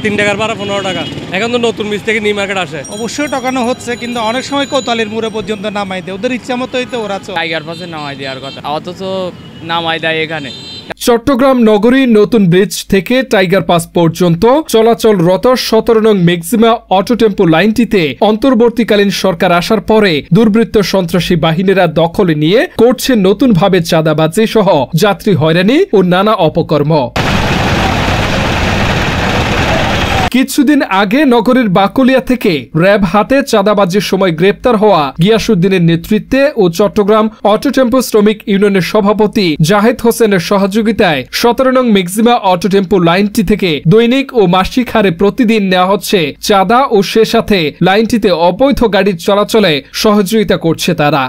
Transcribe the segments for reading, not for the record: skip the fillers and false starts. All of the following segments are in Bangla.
3 টাকার ভাড়া 15 টাকা। এখন তো নতুন বীজ থেকে নিউ মার্কেট আসে। অবশ্যই টাকানো হচ্ছে, কিন্তু অনেক সময় কোতালির মুড়ে পর্যন্ত নামাই দেয়, ওদের ইচ্ছা মতোই তো ওরা চলে। টাইগার পাসে নামাই দেওয়ার কথা, অথচ নামাই দেয় এখানে। চট্টগ্রাম নগরী নতুন ব্রিজ থেকে টাইগার পাস পর্যন্ত চলাচলরত 17 নং ম্যাক্সিমা অটো টেম্পো লাইনটিতে অন্তর্বর্তীকালীন সরকার আসার পরে দুর্বৃত্ত সন্ত্রাসী বাহিনীরা দখলে নিয়ে করছে নতুনভাবে চাঁদাবাজি সহ যাত্রী হয়রানি ও নানা অপকর্ম। কিছুদিন আগে নগরীর বাকলিয়া থেকে র্যাব হাতে চাঁদাবাজির সময় গ্রেপ্তার হওয়া গিয়াসউদ্দিনের নেতৃত্বে ও চট্টগ্রাম অটো টেম্পো শ্রমিক ইউনিয়নের সভাপতি জাহেদ হোসেনের সহযোগিতায় 17 নং ম্যাক্সিমা অটো টেম্পো লাইনটি থেকে দৈনিক ও মাসিক হারে প্রতিদিন নেওয়া হচ্ছে চাঁদা ও সে সাথে লাইনটিতে অবৈধ গাড়ির চলাচলে সহযোগিতা করছে তারা।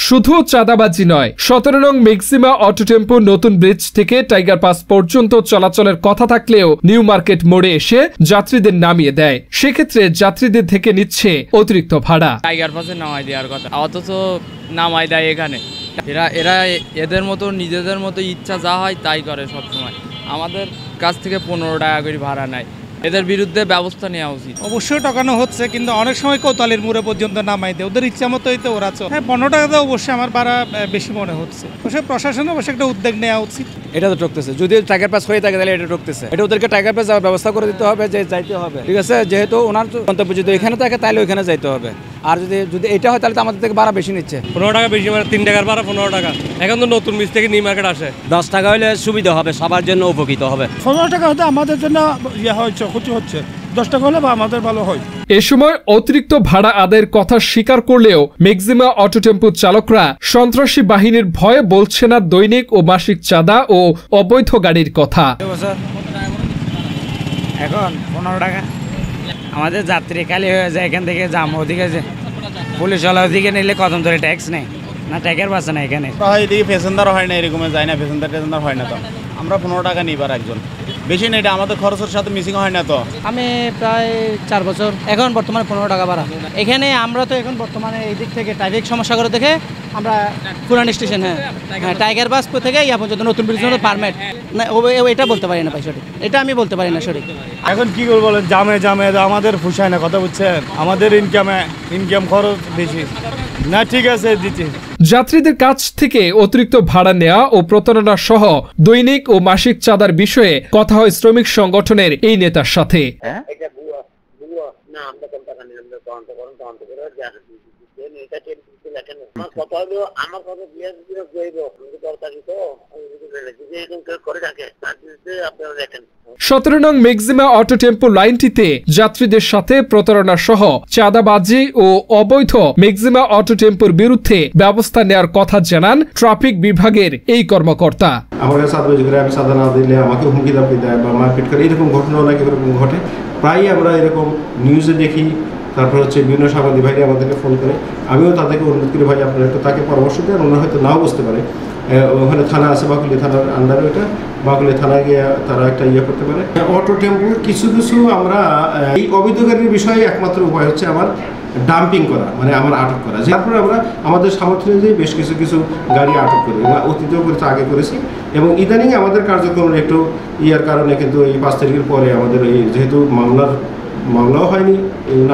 শুধু চাঁদাবাজি নয়, 17 নং ম্যাক্সিমা অটো টেম্পো নতুন ব্রিজ থেকে টাইগার পাস পর্যন্ত চলাচলের কথা থাকলেও নিউ মার্কেট মোড়ে এসে যাত্রীদের নামিয়ে দেয়। সেক্ষেত্রে যাত্রীদের থেকে নিচ্ছে অতিরিক্ত ভাড়া। টাইগার পাসে নামাই দেওয়ার কথা, অথচ নামাই দেয় এখানে। এরা এদের মতো নিজেদের মতো ইচ্ছা যা হয় তাই করে সবসময়। আমাদের কাছ থেকে 15 টাকা করে ভাড়া নেয়। এদের বিরুদ্ধে ব্যবস্থা নেওয়া উচিত। অবশ্যই টাকানো হচ্ছে, কিন্তু অনেক সময় কোতালির মুড়ে পর্যন্ত নামাই দেয়, ওদের ইচ্ছা মতোই তো ওরা চলে। হ্যাঁ, 15 টাকাতে অবশ্যই আমার ভাড়া বেশি মনে হচ্ছে। অবশ্যই প্রশাসনের অবশ্যই একটা উদ্যোগ নেওয়া উচিত। এটা তো ঠকতেছে, যদি টাইগার পাস হয়ে থাকে তাহলে এটা ঠকতেছে। এটা ওদেরকে টাইগার পাস যাওয়ার ব্যবস্থা করে দিতে হবে, যে যাইতে হবে, ঠিক আছে। যেহেতু ওনার গন্তব্য যদি এখানে থাকে তাহলে ওইখানে যাইতে হবে। আর যদি এটা হয় তাহলে তো আমাদের থেকে ভাড়া বেশি নিচ্ছে। 15 টাকা বেশি, মানে 3 টাকার ভাড়া 15 টাকা। এখন তো নতুন বীজ থেকে নিউ মার্কেট আসে। 10 টাকা হলে সুবিধা হবে, সবার জন্য উপকৃত হবে। 15 টাকা হতে আমাদের জন্য ক্ষতি হচ্ছে, 10 টাকা হলে বা আমাদের ভালো হয়। এ সময় অতিরিক্ত ভাড়া আদায়ের কথা স্বীকার করলেও ম্যাক্সিমা অটো টেম্পো চালকরা সন্ত্রাসী বাহিনীর ভয়ে বলছে না দৈনিক ও মাসিক চাঁদা ও অবৈধ গাড়ির কথা। এখন 15 টাকা আমাদের যাত্রী খালি হয়ে যায়, এখান থেকে যাম ওদিকে যে পুলিশওয়ালা ওদিকে নিলে কদম ধরে ট্যাক্স নেই না, ট্যাগের পাচ্ছে না এখানে। এদিকে প্যাসেঞ্জার হয় না, এরকম যায় না, প্যাসেঞ্জার হয় না। তো আমরা 15 টাকা নিবার একজন বেশি নেই, এটা আমাদের খরচের সাথে মিসিং হয় না। তো আমি প্রায় 4 বছর, এখন বর্তমানে 15 টাকা ভাড়া। এখানে আমরা তো এখন বর্তমানে এই দিক থেকে ট্রাফিক সমস্যা করে দেখে আমরা পুরান স্টেশন, হ্যাঁ টাইগার বাস থেকে ইয়া পর্যন্ত নতুন ব্রিজ পারমিট না, এটা বলতে পারি না ভাই সঠিক, এটা আমি বলতে পারি না সঠিক। এখন কি করবো বলেন, জামে আমাদের ফুসায় না, কথা বুঝছেন, আমাদের ইনকাম খরচ বেশি না। ঠিক আছে, দিচ্ছি। যাত্রীদের কাছ থেকে অতিরিক্ত ভাড়া নেওয়া ও প্রতারণা সহ দৈনিক ও মাসিক চাঁদার বিষয়ে কথা হয় শ্রমিক সংগঠনের এই নেতার সাথে। সতেরো নং ম্যাক্সিমা অটো টেম্পো লাইনটিতে যাত্রীদের সাথে প্রতারণা সহ চাঁদাবাজি ও অবৈধ ম্যাক্সিমা অটো টেম্পোর বিরুদ্ধে ব্যবস্থা নেওয়ার কথা জানান ট্রাফিক বিভাগের এই কর্মকর্তা। আমাকে চাঁদা না দিলে আমাকে হুমকি দাবি দেয় বা মারপিট করে, এরকম ঘটনাও নাকি এরকম ঘটে। প্রায়ই আমরা এরকম নিউজে দেখি। তারপর হচ্ছে বিভিন্ন সাংবাদিক ভাইরা আমাদেরকে ফোন করে, আমিও তাদেরকে অনুরোধ করি, ভাই আপনারা একটু তাকে পরামর্শ দেন, ওনারা হয়তো নাও বুঝতে পারে। ওখানে থানা আছে, বাকুলিয়া থানার আন্ডারে, ওইটা বাকুলিয়া থানায় গিয়ে তারা একটা করতে পারে। অটো টেম্পোর কিছু আমরা এই অবৈধ গাড়ির বিষয়ে একমাত্র উপায় হচ্ছে আমার ডাম্পিং করা, মানে আমার আটক করা। তারপরে আমরা আমাদের সামর্থ্য অনুযায়ী বেশ কিছু গাড়ি আটক করি, অতীতেও করতে আগে করেছি। এবং ইদানিং আমাদের কার্যক্রমের একটু কারণে কিন্তু এই 5 তারিখের পরে আমাদের এই যেহেতু মামলাও হয়নি,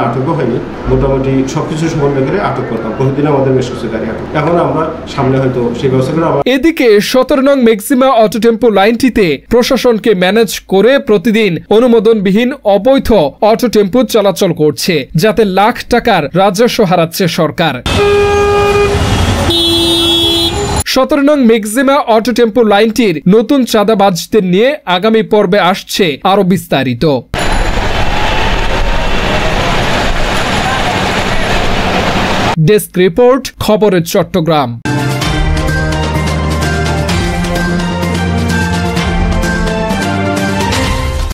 আটকও হয়নি, মোটামুটি সবকিছু সমন্বয় করে আটক করতাম। প্রতিদিন আমাদের বেশ কিছু গাড়ি আটক। এখন আমরা সামনে হয়তো সেই ব্যবস্থা করে। এদিকে 17 নং ম্যাক্সিমা অটো টেম্পো লাইনটিতে প্রশাসনকে ম্যানেজ করে প্রতিদিন অনুমোদনবিহীন অবৈধ অটো টেম্পো চলাচল করছে, যাতে লাখ টাকার রাজস্ব হারাচ্ছে সরকার। 17 নং ম্যাক্সিমা অটো টেম্পো লাইনটির নতুন চাঁদাবাজদের নিয়ে আগামী পর্বে আসছে আরো বিস্তারিত। ডেস্ক রিপোর্ট, খবরের চট্টগ্রাম।